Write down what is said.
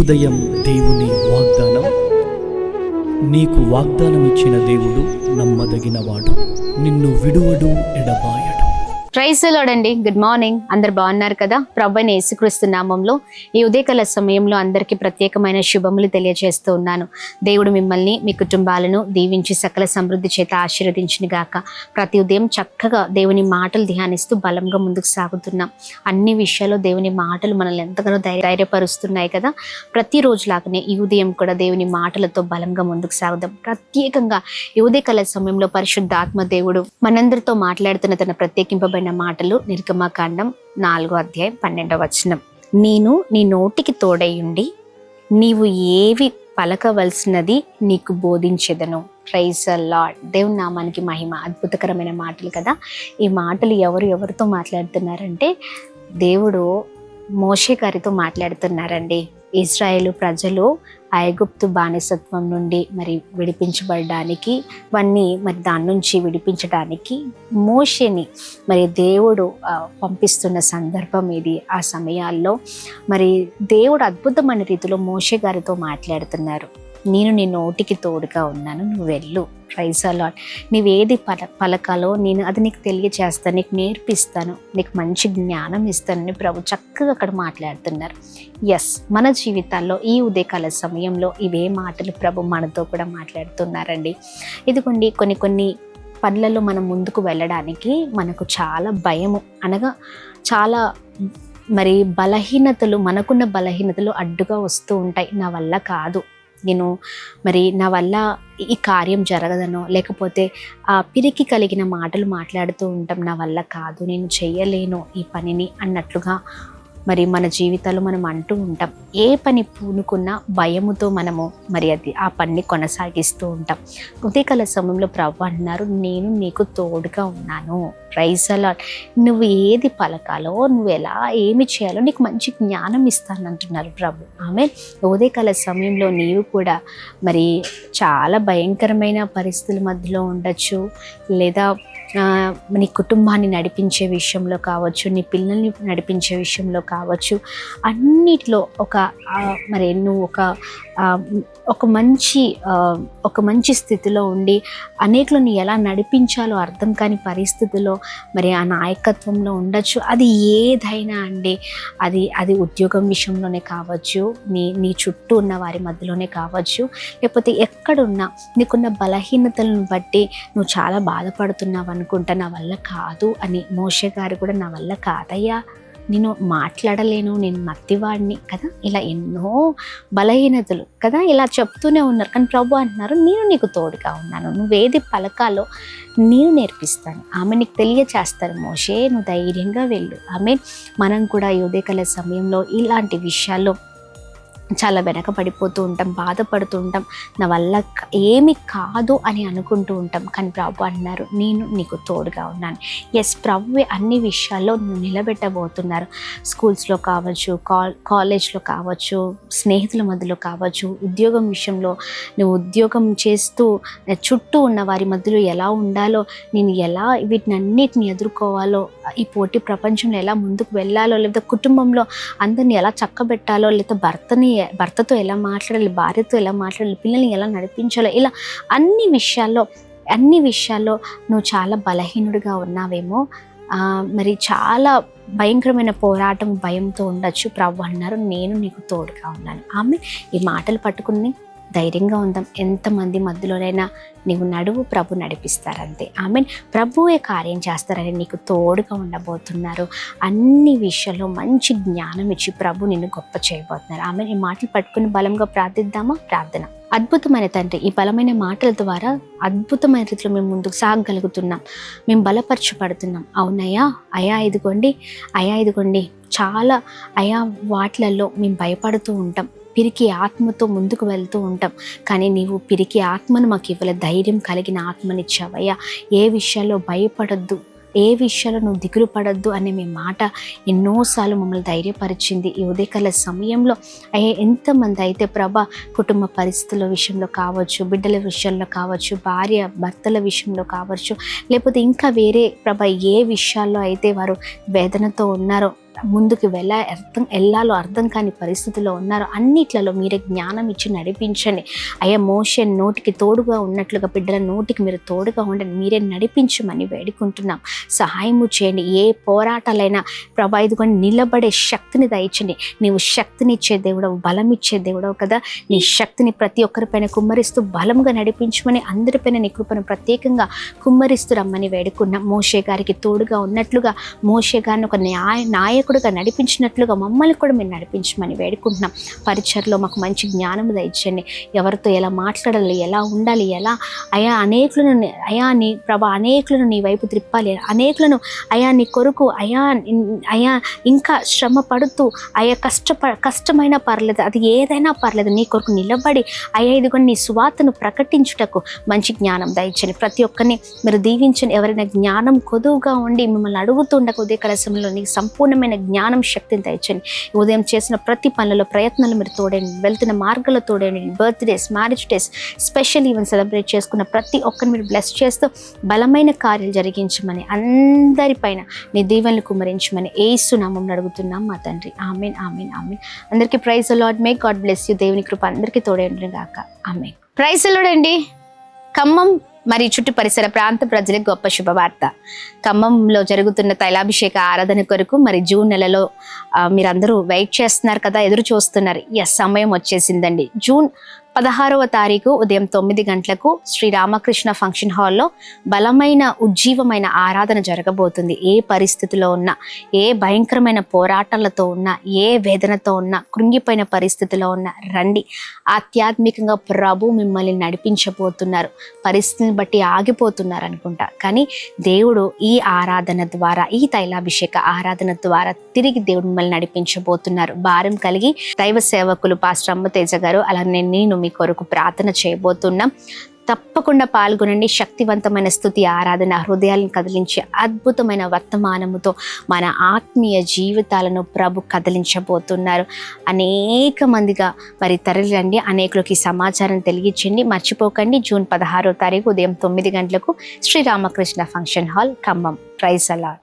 ఉదయం దేవుని వాగ్దానం. నీకు వాగ్దానం ఇచ్చిన దేవుడు నమ్మదగినవాడు, నిన్ను విడువడు, ఎడబాయడు. ప్రైజ్ ది లార్డ్ అండి. Good morning. అందరు బాగున్నారు కదా? ప్రభువైన యేసుక్రీస్తు నామంలో ఈ ఉదయకాల సమయంలో అందరికీ ప్రత్యేకమైన శుభములు తెలియజేస్తూ ఉన్నాను. దేవుడు మిమ్మల్ని, మీ కుటుంబాలను దీవించి సకల సమృద్ధి చేత ఆశీర్వదించిన గాక. ప్రతి ఉదయం చక్కగా దేవుని మాటలు ధ్యానిస్తూ బలంగా ముందుకు సాగుతున్నాం. అన్ని విషయాల్లో దేవుని మాటలు మనల్ని ఎంతగానో ధైర్యపరుస్తున్నాయి కదా. ప్రతిరోజులాగానే ఈ ఉదయం కూడా దేవుని మాటలతో బలంగా ముందుకు సాగుదాం. ప్రత్యేకంగా ఈ ఉదయకాల సమయంలో పరిశుద్ధాత్మ దేవుడు మనందరితో మాట్లాడుతున్న తన ప్రత్యేకింపబడిన మాటలు నిర్గమకాండం 4:12. నేను నీ నోటికి తోడైయుండి నీవు ఏవి పలకవలసినది నీకు బోధించెదను. Praise the lord. దేవుని నామానికి మహిమ. అద్భుతకరమైన మాటలు కదా. ఈ మాటలు ఎవరితో మాట్లాడుతున్నారంటే దేవుడు మోషే గారితో మాట్లాడుతున్నారండి. ఇజ్రాయేలు ప్రజలు ఐగుప్తు బానిసత్వం నుండి విడిపించబడడానికి, దాని నుంచి విడిపించడానికి మోషేని దేవుడు పంపిస్తున్న సందర్భం ఇది. ఆ సమయాల్లో దేవుడు అద్భుతమైన రీతిలో మోషే గారితో మాట్లాడుతున్నారు. నేను నీ నోటికి తోడుగా ఉన్నాను, నువ్వు వెళ్ళు. Praise the Lord. నీవేది పలకాలో నేను అది నీకు తెలియచేస్తాను, నీకు నేర్పిస్తాను, నీకు మంచి జ్ఞానం ఇస్తానని ప్రభు చక్కగా అక్కడ మాట్లాడుతున్నారు. ఎస్, మన జీవితాల్లో ఈ ఉదయకాల సమయంలో ఇవే మాటలు ప్రభు మనతో కూడా మాట్లాడుతున్నారండి. ఇదిగోండి, కొన్ని పనులలో మనం ముందుకు వెళ్ళడానికి మనకు చాలా భయము, అనగా చాలా బలహీనతలు, మనకున్న బలహీనతలు అడ్డుగా వస్తూ ఉంటాయి. నా వల్ల కాదు, నేను నా వల్ల ఈ కార్యం జరగదనో, లేకపోతే ఆ పిరికి కలిగిన మాటలు మాట్లాడుతూ ఉంటాం. నా వల్ల కాదు, నేను చెయ్యలేను ఈ పనిని అన్నట్లుగా మన జీవితాలు మనం అంటూ ఉంటాం. ఏ పని పూనుకున్నా భయముతో మనము ఆ పనిని కొనసాగిస్తూ ఉంటాం. ఉదయకాల సమయంలో ప్రభు అంటున్నారు, నేను నీకు తోడుగా ఉన్నాను. Praise the lord. నువ్వు ఏది పలకాలో, నువ్వు ఎలా ఏమి చేయాలో నీకు మంచి జ్ఞానం ఇస్తానంటున్నారు ప్రభు. ఆమె ఉదయకాల సమయంలో నీవు కూడా చాలా భయంకరమైన పరిస్థితుల మధ్యలో ఉండొచ్చు, లేదా నీ కుటుంబాన్ని నడిపించే విషయంలో కావచ్చు, నీ పిల్లల్ని నడిపించే విషయంలో కావచ్చు, అన్నిటిలో నువ్వు ఒక మంచి స్థితిలో ఉండి అనేకులను ఎలా నడిపించాలో అర్థం కాని పరిస్థితుల్లో ఆ నాయకత్వంలో ఉండొచ్చు. అది ఏదైనా అండి, అది ఉద్యోగం విషయంలోనే కావచ్చు, నీ చుట్టూ ఉన్న వారి మధ్యలోనే కావచ్చు, లేకపోతే ఎక్కడున్నా నీకున్న బలహీనతలను బట్టి నువ్వు చాలా బాధపడుతున్నావు అనుకుంటా. నా వల్ల కాదు అని మోషే గారు కూడా, నా వల్ల కాదయ్యా, నేను మాట్లాడలేను, నేను మత్తివాడిని కదా, ఇలా ఎన్నో బలహీనతలు కదా ఇలా చెప్తూనే ఉన్నారు. కానీ ప్రభు అంటున్నారు, నేను నీకు తోడుగా ఉన్నాను, నువ్వేది పలకాలో నేను నేర్పిస్తాను, ఆమె నీకు తెలియచేస్తాను. మోషే, నువ్వు ధైర్యంగా వెళ్ళు. మనం కూడా ఈ ఉదయకాల సమయంలో ఇలాంటి విషయాల్లో చాలా వెనకబడిపోతూ ఉంటాం, బాధపడుతూ ఉంటాం, నా వల్ల ఏమి కాదు అని అనుకుంటూ ఉంటాం. కానీ ప్రభు అన్నారు, నేను నీకు తోడుగా ఉన్నాను. ఎస్, ప్రభువే అన్ని విషయాల్లో నువ్వు నిలబెట్టబోతున్నారు. స్కూల్స్లో కావచ్చు, కాలేజ్లో కావచ్చు, స్నేహితుల మధ్యలో కావచ్చు, ఉద్యోగం విషయంలో నువ్వు ఉద్యోగం చేస్తూ చుట్టూ ఉన్న వారి మధ్యలో ఎలా ఉండాలో, నేను ఎలా వీటినన్నిటిని ఎదుర్కోవాలో, ఈ పోటీ ప్రపంచంలో ఎలా ముందుకు వెళ్ళాలో, లేదా కుటుంబంలో అందరిని ఎలా చక్కబెట్టాలో, లేదా భర్తతో ఎలా మాట్లాడాలి, భార్యతో ఎలా మాట్లాడాలి, పిల్లల్ని ఎలా నడిపించాలో, ఇలా అన్ని విషయాల్లో నువ్వు చాలా బలహీనుడిగా ఉన్నావేమో, చాలా భయంకరమైన పోరాటం, భయంతో ఉండొచ్చు. ప్రభు అన్నారు, నేను నీకు తోడుగా ఉన్నాను. ఈ మాటలు పట్టుకుని ధైర్యంగా ఉందాం. ఎంతమంది మధ్యలోనైనా నీవు నడువు, ప్రభు నడిపిస్తారంతే. ప్రభువే కార్యం చేస్తారని నీకు తోడుగా ఉండబోతున్నారు. అన్ని విషయాల్లో మంచి జ్ఞానం ఇచ్చి ప్రభు నిన్ను గొప్ప చేయబోతున్నారు. ఈ మాటలు పట్టుకుని బలంగా ప్రార్థిద్దామా? ప్రార్థన. అద్భుతమైన తండ్రి, ఈ బలమైన మాటల ద్వారా అద్భుతమైన రీతిలో మేము ముందుకు సాగగలుగుతున్నాం, మేము బలపరచబడుతున్నాం. అవునయ్యా, ఇదిగోండి చాలా వాటిలలో మేము భయపడుతూ ఉంటాం, పిరికి ఆత్మతో ముందుకు వెళ్తూ ఉంటాం. కానీ నీవు పిరికి ఆత్మను మాకు ఇవ్వలే, ధైర్యం కలిగిన ఆత్మనిచ్చావయ్యా. ఏ విషయాల్లో భయపడద్దు, ఏ విషయాల్లో నువ్వు దిగులు పడద్దు అనే మీ మాట ఎన్నోసార్లు మమ్మల్ని ధైర్యపరిచింది. ఈ ఉదయకాల సమయంలో ఎంతమంది అయితే ప్రభా కుటుంబ పరిస్థితుల విషయంలో కావచ్చు, బిడ్డల విషయంలో కావచ్చు, భార్య భర్తల విషయంలో కావచ్చు, లేకపోతే ఇంకా వేరే ప్రభా ఏ విషయాల్లో అయితే వారు వేదనతో ఉన్నారో ముందుకు వెళ్ళాలో అర్థం కాని పరిస్థితిలో ఉన్నారో అన్నిట్లలో మీరే జ్ఞానం ఇచ్చి నడిపించండి అయ్యా. మోషే నోటికి తోడుగా ఉన్నట్లుగా బిడ్డల నోటికి మీరు తోడుగా ఉండండి, మీరే నడిపించమని వేడుకుంటున్నాం. సహాయము చేయండి. ఏ పోరాటాలైనా ప్రభా ఇదిగోని నిలబడే శక్తిని దయచండి. నీవు శక్తినిచ్చే దేవుడవు, బలం ఇచ్చే దేవుడవు కదా. నీ శక్తిని ప్రతి ఒక్కరిపైన కుమ్మరిస్తూ బలంగా నడిపించమని, అందరిపైన నీ కృపను ప్రత్యేకంగా కుమ్మరిస్తూ రమ్మని వేడుకున్నాం. మోషే గారికి తోడుగా ఉన్నట్లుగా, మోషే గారిని ఒక నాయకుడిగా నడిపించినట్లుగా మమ్మల్ని కూడా మీరు నడిపించమని వేడుకుంటున్నాం. పరిచర్లో మాకు మంచి జ్ఞానం దయచండి. ఎవరితో ఎలా మాట్లాడాలి, ఎలా ఉండాలి, ఎలా అనేకులను నీ ప్రభా అనేకులను నీ వైపు త్రిప్పాలి, అనేకులను నీ కొరకు ఇంకా శ్రమ పడుతూ కష్టమైనా పర్లేదు, అది ఏదైనా పర్లేదు, నీ కొరకు నిలబడి ఇదిగో నీ సువార్తను ప్రకటించుటకు మంచి జ్ఞానం దయచండి. ప్రతి ఒక్కరిని మీరు దీవించండి. ఎవరైనా జ్ఞానం కొదువుగా ఉండి మిమ్మల్ని అడుగుతుండక ఉదయ కాల సమయంలో నీకు సంపూర్ణమైన జ్ఞానం శక్తిని దయచండి. ఉదయం చేసిన ప్రతి పనులలో ప్రయత్నాలు మీరు తోడండి, వెళ్తున్న మార్గాల్లో తోడండి. Birthdays, marriage days, special event celebrate చేసుకున్న ప్రతి ఒక్కరిని మీరు బ్లెస్ చేస్తూ బలమైన కార్యాలు జరిగించమని, అందరిపైన నీ దీవెనలు కుమ్మరించమని యేసు నామములో అడుగుతున్నాం మా తండ్రి. ఆమేన్, ఆమేన్, ఆమేన్. అందరికీ praise the lord. May God bless you. దేవుని కృప అందరికీ తోడేండి గాక. ఆమేన్. ప్రైజ్ ది లార్డ్ అండి. ఖమ్మం మరియు చుట్టు పరిసర ప్రాంత ప్రజలకు గొప్ప శుభవార్త. ఖమ్మంలో జరుగుతున్న తైలాభిషేక ఆరాధన కొరకు మరి జూన్ నెలలో మీరందరూ వెయిట్ చేస్తున్నారు కదా, ఎదురు చూస్తున్నారు. సమయం వచ్చేసిందండి. జూన్ 16వ తారీఖు ఉదయం 9 గంటలకు శ్రీ రామకృష్ణ ఫంక్షన్ హాల్లో బలమైన ఉజ్జీవమైన ఆరాధన జరగబోతుంది. ఏ పరిస్థితిలో ఉన్నా, ఏ భయంకరమైన పోరాటాలతో ఉన్నా, ఏ వేదనతో ఉన్నా, కృంగిపోయిన పరిస్థితిలో ఉన్నా రండి. ఆధ్యాత్మికంగా ప్రభు మిమ్మల్ని నడిపించబోతున్నారు. పరిస్థితిని బట్టి ఆగిపోతున్నారు అనుకుంటా, కానీ దేవుడు ఈ ఆరాధన ద్వారా, ఈ తైలాభిషేక ఆరాధన ద్వారా తిరిగి దేవుడు మిమ్మల్ని నడిపించబోతున్నారు. భారం కలిగి దైవ సేవకులు పాస్టర్ అమ్మతేజ గారు, అలానే నేను మీ కొరకు ప్రార్థన చేయబోతున్నాం. తప్పకుండా పాల్గొనండి. శక్తివంతమైన స్తుతి ఆరాధన హృదయాలను కదిలించే అద్భుతమైన వర్తమానముతో మన ఆత్మీయ జీవితాలను ప్రభు కదిలించబోతున్నారు. అనేక మందిగా మరి తరలిరండి, అనేకులకి సమాచారం తెలియచేయండి. మర్చిపోకండి. జూన్ 16వ తారీఖు ఉదయం 9 గంటలకు Sriramakrishna function hall, Khammam. Praise అలాడ్.